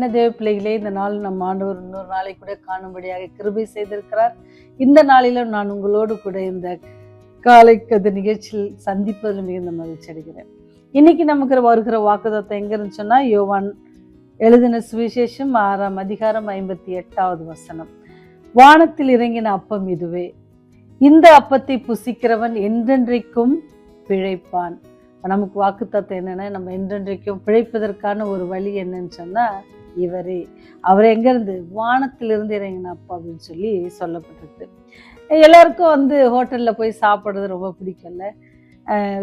அன்பான தேவ பிள்ளைகளே, இந்த நாள் நம் ஆண்டவர் இன்னொரு நாளை கூட காணும்படியாக கிருபை செய்திருக்கிறார். இந்த நாளிலும் நான் உங்களோடு கூட இந்த காலை கதை நிகழ்ச்சியில் சந்திப்பதில் மிகுந்த மகிழ்ச்சி அடைகிறேன். இன்னைக்கு நமக்கு வருகிற வாக்குத்தத்தம் எங்க இருந்துச்சுன்னா, யோவான் எழுதின சுவிசேஷம் 6ஆம் அதிகாரம் 58வது வசனம். வானத்தில் இறங்கின அப்பம் இதுவே, இந்த அப்பத்தை புசிக்கிறவன் என்றென்றைக்கும் பிழைப்பான். நமக்கு வாக்குத்தத்தம் என்னன்னா, நம்ம என்றென்றைக்கும் பிழைப்பதற்கான ஒரு வழி என்னன்னு சொன்னா இவரே. அவர் எங்க இருந்து? வானத்திலிருந்து இறங்கின அப்பா அப்படின்னு சொல்லி சொல்லப்பட்டிருக்கு. எல்லாருக்கும் ஹோட்டல்ல போய் சாப்பிட்றது ரொம்ப பிடிக்கும்ல.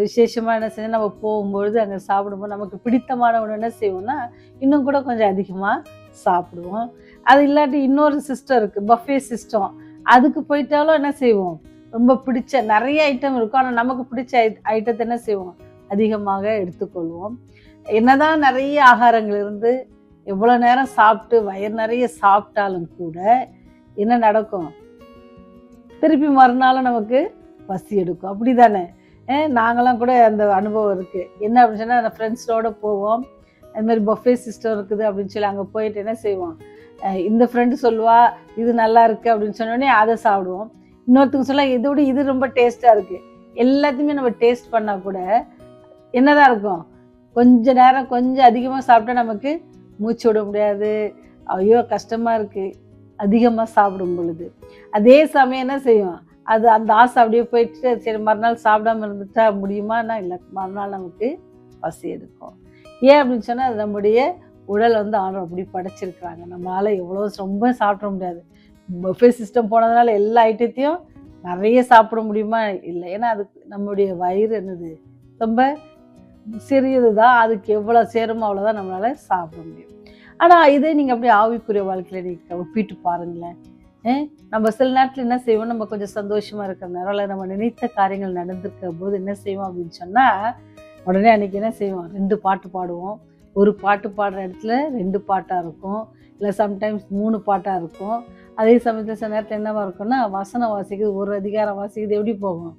விசேஷமா என்ன செய்ய, நம்ம போகும்பொழுது அங்கே சாப்பிடும்போது நமக்கு பிடித்தமான ஒன்று என்ன செய்வோம்னா, இன்னும் கூட கொஞ்சம் அதிகமாக சாப்பிடுவோம். அது இல்லாட்டி இன்னொரு சிஸ்டம் இருக்குது, பஃபே சிஸ்டம். அதுக்கு போயிட்டாலும் என்ன செய்வோம், ரொம்ப பிடிச்ச நிறைய ஐட்டம் இருக்கும், ஆனால் நமக்கு பிடிச்ச ஐட்டத்தை என்ன செய்வோம், அதிகமாக எடுத்துக்கொள்வோம். என்னதான் நிறைய ஆகாரங்கள் இருந்து எவ்வளோ நேரம் சாப்பிட்டு வயிறு நிறைய சாப்பிட்டாலும் கூட என்ன நடக்கும், திருப்பி மறுநாளும் நமக்கு பசி எடுக்கும். அப்படி தானே? நாங்களாம் கூட அந்த அனுபவம் இருக்குது. என்ன அப்படின்னு சொன்னால், அந்த ஃப்ரெண்ட்ஸோடு போவோம், அது மாதிரி பஃபே சிஸ்டம் இருக்குது அப்படின்னு சொல்லி அங்கே போயிட்டு என்ன செய்வோம், இந்த ஃப்ரெண்டு சொல்லுவா இது நல்லா இருக்குது அப்படின்னு சொன்னோடனே அதை சாப்பிடுவோம். இன்னொருத்தங்க சொல்ல இதோட இது ரொம்ப டேஸ்ட்டாக இருக்குது. எல்லாத்தையுமே நம்ம டேஸ்ட் பண்ணால் கூட என்னதான் இருக்கும், கொஞ்ச நேரம் கொஞ்சம் அதிகமாக சாப்பிட்டா நமக்கு மூச்சு விட முடியாது, ஐயோ கஷ்டமாக இருக்குது அதிகமாக சாப்பிடும் பொழுது. அதே சமயம் என்ன செய்யும், அது அந்த ஆசை அப்படியே போயிட்டு சரி மறுநாள் சாப்பிடாம இருந்துட்டா முடியுமானா இல்லை, மறுநாள் நமக்கு பசி எடுக்கும். ஏன் அப்படின்னு சொன்னால், அது நம்முடைய உடல் ஆண்டவர் அப்படி படைச்சிருக்கிறாங்க. நம்மளால் எவ்வளோ ரொம்ப சாப்பிட முடியாது. பஃபே சிஸ்டம் போனதுனால எல்லா ஐட்டத்தையும் நிறைய சாப்பிட முடியுமா? இல்லை. ஏன்னா அதுக்கு நம்முடைய வயிறு என்னது, ரொம்ப சிறியது தான். அதுக்கு எவ்வளோ சேருமோ அவ்வளோதான் நம்மளால் சாப்பிட முடியும். ஆனால் இதே நீங்கள் அப்படியே ஆவிக்குரிய வாழ்க்கையில் நீங்கள் ஒப்பிட்டு பாருங்களேன். நம்ம சில நேரத்தில் என்ன செய்வோம், நம்ம கொஞ்சம் சந்தோஷமாக இருக்கிற நேரம் இல்லை நம்ம நினைத்த காரியங்கள் நடந்திருக்கிற போது என்ன செய்வோம் அப்படின்னு சொன்னால், உடனே அன்றைக்கி என்ன செய்வோம், 2 பாட்டு பாடுவோம். ஒரு பாட்டு பாடுற இடத்துல 2 பாட்டாக இருக்கும், இல்லை சம்டைம்ஸ் 3 பாட்டாக இருக்கும். அதே சமயத்தில் சில நேரத்தில் என்னவா இருக்கும்னா, வசனம் வாசிக்குது, ஒரு அதிகாரம் வாசிக்குது, எப்படி போகும்,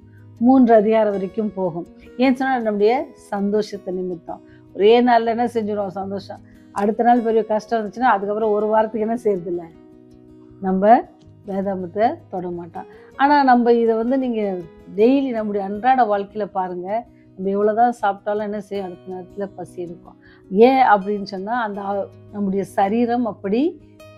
3 அதிகாரம் வரைக்கும் போகும். ஏன்னு சொன்னால் நம்முடைய சந்தோஷத்தை நிமித்தம். ஒரே நாளில் என்ன செஞ்சிடுவோம் சந்தோஷம், அடுத்த நாள் பெரிய கஷ்டம் இருந்துச்சுன்னா அதுக்கப்புறம் ஒரு வாரத்துக்கு என்ன செய்யறதில்ல, நம்ம வேதாமத்தை தொட மாட்டோம். ஆனால் நம்ம இதை நீங்கள் டெய்லி நம்முடைய அன்றாட வாழ்க்கையில் பாருங்கள், நம்ம எவ்வளோதான் சாப்பிட்டாலும் என்ன செய்யும், அடுத்த நேரத்தில் பசி இருக்கும். ஏன் அப்படின்னு சொன்னால், அந்த நம்முடைய சரீரம் அப்படி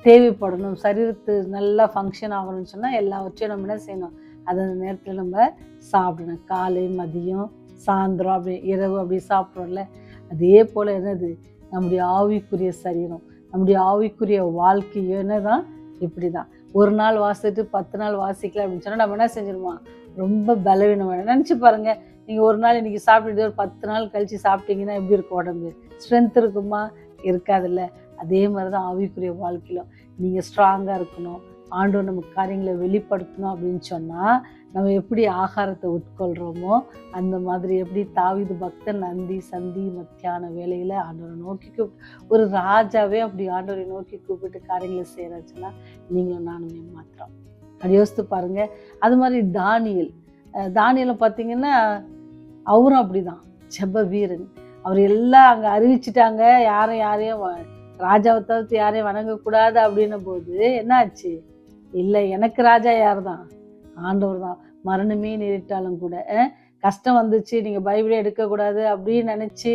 தேவைப்படணும், சரீரத்து நல்லா ஃபங்க்ஷன் ஆகணும்னு சொன்னால் எல்லாவற்றையும் நம்ம என்ன செய்யணும், அது அந்த நேரத்தில் நம்ம சாப்பிடணும். காலை மதியம் சாயந்தரம் அப்படி இரவு அப்படி சாப்பிட்றோம்ல, அதே போல் என்னது நம்முடைய ஆவிக்குரிய சரீரம், நம்முடைய ஆவிக்குரிய வாழ்க்கையோ என்னதான் இப்படி தான். ஒரு நாள் வாசிட்டு 10 நாள் வாசிக்கல அப்படின்னு சொன்னால் நம்ம என்ன செஞ்சிருவோம், ரொம்ப பலவீனமான. நினச்சி பாருங்கள், நீங்கள் ஒரு நாள் இன்றைக்கி சாப்பிட்டுட்டு ஒரு 10 நாள் கழித்து சாப்பிட்டீங்கன்னா எப்படி இருக்கும் உடம்பு, ஸ்ட்ரென்த் இருக்குமா? இருக்காதில்ல. அதே மாதிரி தான் ஆவிக்குரிய வாழ்க்கையிலும் நீங்கள் ஸ்ட்ராங்காக இருக்கணும், ஆண்டவர் நமக்கு காரியங்களை வெளிப்படுத்தணும் அப்படின்னு சொன்னால் நம்ம எப்படி ஆகாரத்தை உட்கொள்கிறோமோ அந்த மாதிரி, எப்படி தாவீது பக்தன் நந்தி சந்தி மத்தியான வேலையில் ஆண்டவரை நோக்கி ஒரு ராஜாவே அப்படி ஆண்டவரை நோக்கி கூப்பிட்டு காரியங்களை செய்கிறாச்சுன்னா நீங்களும் நானுமே மாத்திரம். அப்படி யோசித்து பாருங்கள். அது மாதிரி தானியலை பார்த்தீங்கன்னா அவரும் அப்படி தான், ஜெப வீரன். அவர் எல்லாம் அங்கே அறிவிச்சிட்டாங்க, யாரையும் ராஜாவை தவிர்த்து யாரையும் வணங்கக்கூடாது அப்படின்ன போது என்ன ஆச்சு, இல்லை எனக்கு ராஜா யார் தான், ஆண்டவர் தான். மரணமே நேரிட்டாலும் கூட, கஷ்டம் வந்துச்சு, நீங்கள் பைபிளே எடுக்கக்கூடாது அப்படின்னு நினச்சி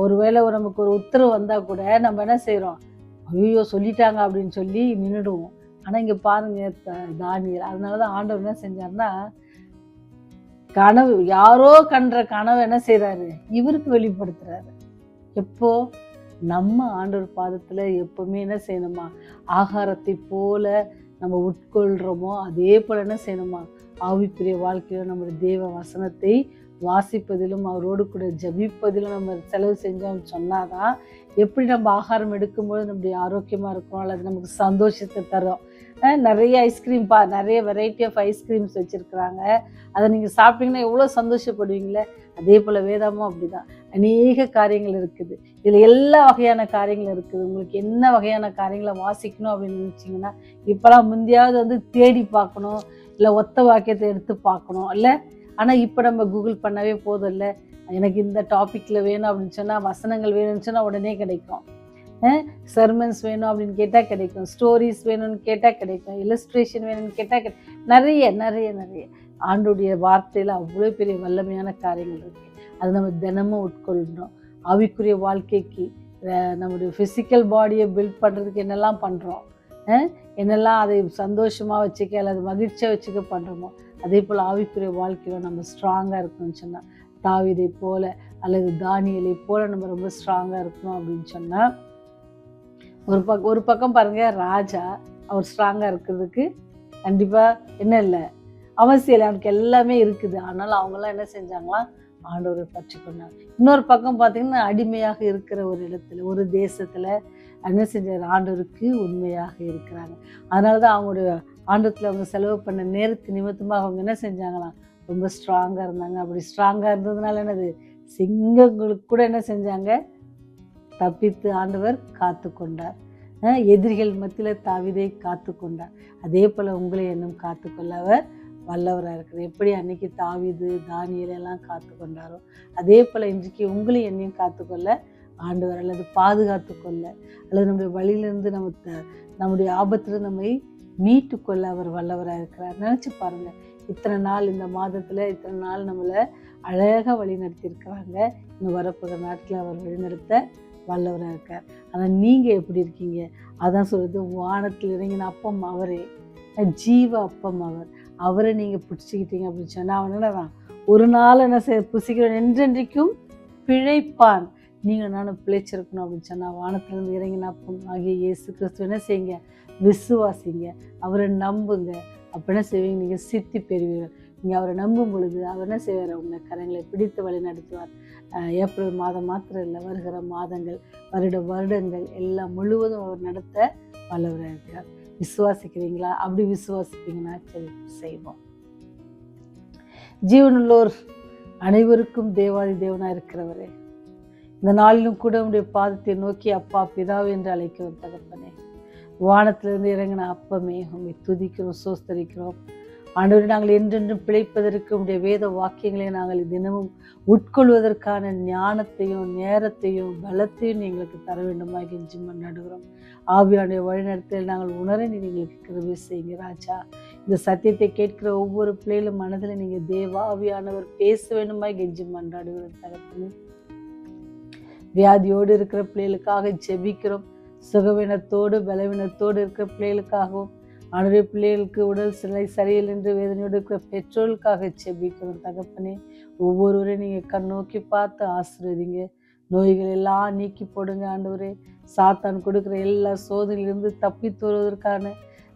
ஒருவேளை நமக்கு ஒரு உத்தரவு வந்தால் கூட நம்ம என்ன செய்கிறோம், ஐயோ சொல்லிட்டாங்க அப்படின்னு சொல்லி நின்றுடுவோம். ஆனால் இங்கே பாருங்கள் தானியேல், அதனால தான் ஆண்டவர் என்ன செஞ்சார்னா, கனவு யாரோ கண்ட கனவை என்ன செய்கிறாரு, இவருக்கு வெளிப்படுத்துறாரு. எப்போ நம்ம ஆண்டவர் பாதத்தில் எப்பவுமே என்ன செய்யணுமா, ஆகாரத்தை போல நம்ம உட்கொள்கிறோமோ அதே போல் என்ன செய்யணுமா, ஆவிக்குரிய வாழ்க்கையிலும் நம்முடைய தேவ வசனத்தை வாசிப்பதிலும் அவரோடு கூட ஜபிப்பதிலும் நம்ம செலவு செஞ்சோம்னு சொன்னாதான் எப்படி நம்ம ஆகாரம் எடுக்கும்போது நம்முடைய ஆரோக்கியமாக இருக்கும், அல்லது நமக்கு சந்தோஷத்தை தரும். நிறைய ஐஸ்கிரீம் நிறைய வெரைட்டி ஆஃப் ஐஸ்கிரீம்ஸ் வச்சுருக்குறாங்க, அதை நீங்கள் சாப்பிட்டீங்கன்னா எவ்வளோ சந்தோஷப்படுவீங்களே. அதே போல் வேதாமும் அப்படி தான், அநேக காரியங்கள் இருக்குது, இதில் எல்லா வகையான காரியங்கள் இருக்குது. உங்களுக்கு என்ன வகையான காரியங்களை வாசிக்கணும் அப்படின்னு நினச்சிங்கன்னா, இப்போலாம் முந்தையாவது தேடி பார்க்கணும், இல்லை ஒத்த வாக்கியத்தை எடுத்து பார்க்கணும் இல்லை. ஆனால் இப்போ நம்ம கூகுள் பண்ணவே போதும் இல்லை, எனக்கு இந்த டாப்பிக்கில் வேணும் அப்படின்னு சொன்னால், வசனங்கள் வேணும்னு சொன்னால் உடனே கிடைக்கும். சர்மன்ஸ் வேணும் அப்படின்னு கேட்டால் கிடைக்கும், ஸ்டோரிஸ் வேணும்னு கேட்டால் கிடைக்கும், இல்லஸ்ட்ரேஷன் வேணும்னு கேட்டால் நிறைய நிறைய நிறைய ஆண்டோடைய வார்த்தையில் அவ்வளோ பெரிய வல்லமையான காரியங்கள் இருக்குது. அது நம்ம தினமும் உட்கொள்ளணும். ஆவிக்குரிய வாழ்க்கைக்கு நம்முடைய ஃபிசிக்கல் பாடியை பில்ட் பண்ணுறதுக்கு என்னெல்லாம் பண்ணுறோம், என்னெல்லாம் அதை சந்தோஷமாக வச்சுக்க அல்லது மகிழ்ச்சியாக வச்சுக்க பண்ணுறோமோ, அதே போல் ஆவிக்குரிய வாழ்க்கையில் நம்ம ஸ்ட்ராங்காக இருக்கணும்னு சொன்னால், தாவீதை போல அல்லது தானியேலை போல நம்ம ரொம்ப ஸ்ட்ராங்காக இருக்கணும் அப்படின்னு சொன்னால், ஒரு பக்கம் பாருங்கள், ராஜா அவர் ஸ்ட்ராங்காக இருக்கிறதுக்கு கண்டிப்பாக என்ன இல்லை, அவசியம் இல்லை, அவனுக்கு எல்லாமே இருக்குது. ஆனாலும் அவங்கெல்லாம் என்ன செஞ்சாங்களாம், ஆண்டவரை பற்றி கொண்டாங்க. இன்னொரு பக்கம் பார்த்தீங்கன்னா, அடிமையாக இருக்கிற ஒரு இடத்துல, ஒரு தேசத்தில் என்ன செஞ்சார், ஆண்டவருக்கு உண்மையாக இருக்கிறாங்க. அதனால தான் அவங்களுடைய ஆண்டத்தில் அவங்க செலவு பண்ண நேரத்து நிமித்தமாக அவங்க என்ன செஞ்சாங்களாம், ரொம்ப ஸ்ட்ராங்காக இருந்தாங்க. அப்படி ஸ்ட்ராங்காக இருந்ததுனால என்னது, சிங்கங்களுக்கு கூட என்ன செஞ்சாங்க, தப்பித்து ஆண்டவர் காத்து கொண்டார். எதிரிகள் மத்தியில் தாவீதை காத்து கொண்டார். அதே போல் உங்களை என்னும் காத்துக்கொள்ள அவர் வல்லவராக இருக்கிறார். எப்படி அன்னைக்கு தாவீது தானியேலெல்லாம் காத்து கொண்டாரோ, அதே போல் இன்றைக்கு உங்களையும் என்னையும் காத்துக்கொள்ள ஆண்டவர், அல்லது பாதுகாத்து கொள்ள, அல்லது நம்முடைய வழியிலிருந்து நம்முடைய ஆபத்திலிருந்து நம்மை மீட்டு கொள்ள அவர் வல்லவராக இருக்கிறார். நினச்சி பாருங்கள், இத்தனை நாள் இந்த மாதத்தில் இத்தனை நாள் நம்மளை அழகாக வழி நடத்தியிருக்கிறாங்க. இன்னும் வரப்போகிற நாட்களில் அவர் வழிநடத்த வல்லவராக இருக்கார். ஆனால் நீங்கள் எப்படி இருக்கீங்க? அதான் சொல்கிறது, வானத்தில் இறங்கின அப்பம் அவரே, ஜீவ அப்பம் அவரை நீங்கள் பிடிச்சிக்கிட்டீங்க அப்படின்னு சொன்னால், அவன் என்னதான் ஒரு நாள் என்ன புசிக்கிறோம், என்றென்றைக்கும் பிழைப்பான். நீங்கள் நானும் பிழைச்சிருக்கணும் அப்படின்னு சொன்னால், வானத்திலிருந்து இறங்கின அப்பம் ஆகிய இயேசு கிறிஸ்து என்ன செய்யுங்க, விசுவாசிங்க, அவரை நம்புங்க. அப்போ என்ன செய்வீங்க, நீங்கள் சித்தி பெறுவீர்கள். நீங்கள் அவரை நம்பும் பொழுது அவர் என்ன செய்வார், உங்களை கரங்களை பிடித்து வழி நடத்துவார். ஏப்ரல் மாதம் மாத்திரம் இல்லை, வருகிற மாதங்கள், வருடங்கள் எல்லாம் முழுவதும் அவர் நடத்த வல்லவராக இருக்கிறார். விசுவாசிக்கிறீங்களா? அப்படி விசுவாசிப்பீங்கன்னா சரி, செய்வோம். ஜீவனுள்ளோர் அனைவருக்கும் தேவாதி தேவனாக இருக்கிறவரே, இந்த நாளிலும் கூட உடைய பாதத்தை நோக்கி அப்பா பிதாவே என்று அழைக்கிறோம். தகப்பனே, வானத்திலிருந்து இறங்கின அப்பமே, உண்மை துதிக்கிறோம், சோஸ்தரிக்கிறோம். ஆண்டவரே, நாங்கள் என்றென்றும் பிழைப்பதற்கு உடைய வேத வாக்கியங்களை நாங்கள் தினமும் உட்கொள்வதற்கான ஞானத்தையும் நேரத்தையும் பலத்தையும் எங்களுக்கு தர வேண்டுமா கெஞ்சி மன்றாடுகிறோம். ஆவியானுடைய வழிநடத்தல் நாங்கள் உணர எங்களுக்கு கிருபை செய்யுங்க ராஜா. இந்த சத்தியத்தை கேட்கிற ஒவ்வொரு பிள்ளைகளும் மனதில் நீங்கள் தேவ ஆவியானவர் பேச வேண்டுமா கெஞ்சி மன்றாடுகிறோம். தகப்பனே, வியாதியோடு இருக்கிற பிள்ளைகளுக்காக ஜெபிக்கிறோம். சுகவீனத்தோடு பலவீனத்தோடு இருக்கிற பிள்ளைகளுக்காகவும், ஆண்டவரே, பிள்ளைகளுக்கு உடல் சரியில்லை என்று வேதனையோடு இருக்கிற பெற்றோர்களுக்காக ஜெபிக்கிறோம். தகப்பனே, ஒவ்வொருவரையும் நீங்கள் கண்ணோக்கி பார்த்து ஆசீர்வதிங்க. நோய்கள் எல்லாம் நீக்கி போடுங்க ஆண்டவரே. சாத்தான் கொடுக்குற எல்லா சோதனையிலிருந்து தப்பித்து வருவதற்கான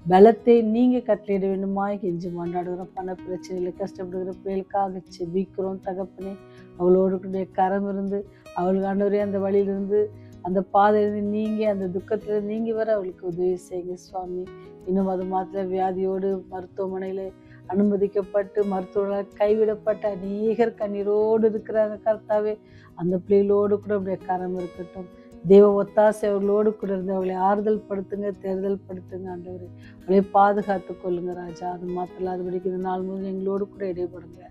பலத்தை நீங்கள் கட்டளையிட வேண்டுமா கெஞ்சி மன்றாடுகிறோம். பண பிரச்சனையில் கஷ்டப்படுகிற பிள்ளைகளுக்காக ஜெபிக்கிறோம். தகப்பனே, அவளோடு கரம் இருந்து அவளுக்கு ஆண்டவரே அந்த வழியிலிருந்து அந்த பாதையிலிருந்து நீங்க அந்த துக்கத்திலிருந்து நீங்கி வர அவளுக்கு உதவி செய்யுங்க சுவாமி. இன்னும் அது மாத்திரம் வியாதியோடு மருத்துவமனையில் அனுமதிக்கப்பட்டு மருத்துவர்களால் கைவிடப்பட்ட அநேகர் கண்ணீரோடு இருக்கிறாங்க கர்த்தாவே. அந்த பிள்ளைகளோடு கூட அப்படியே கரம் இருக்கட்டும். தேவ ஒத்தாசை அவர்களோடு கூட இருந்து அவளை ஆறுதல் படுத்துங்க, தேர்தல் படுத்துங்க ஆண்டவரே. அவளை பாதுகாத்து கொள்ளுங்க ராஜா. அது மாத்திரம் இல்லாதபடிக்கு இந்த நாள் முழுவதும் எங்களோடு கூட இடைப்படுங்க.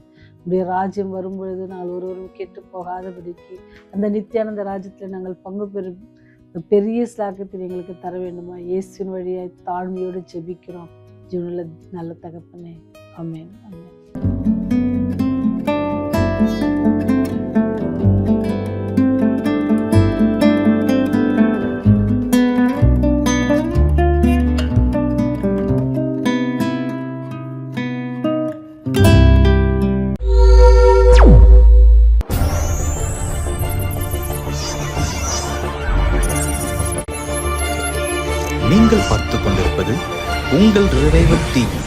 உடைய ராஜ்யம் வரும்பொழுது நாங்கள் ஒருவரும் கேட்டு போகாதபடிக்கு அந்த நித்தியானந்த ராஜ்யத்தில் நாங்கள் பங்கு பெறும் பெரிய ஸ்லாக்கத்தில் எங்களுக்கு தர வேண்டுமா இயேசுவின் வழியாய் தாழ்மையோடு ஜெபிக்கிறோம். ஜீவனுள்ள நல்ல தகப்பனே, ஆமென், ஆமென். நீங்கள் பார்த்துக் கொண்டிருப்பது உங்கள் ரிவைவல் டிவி.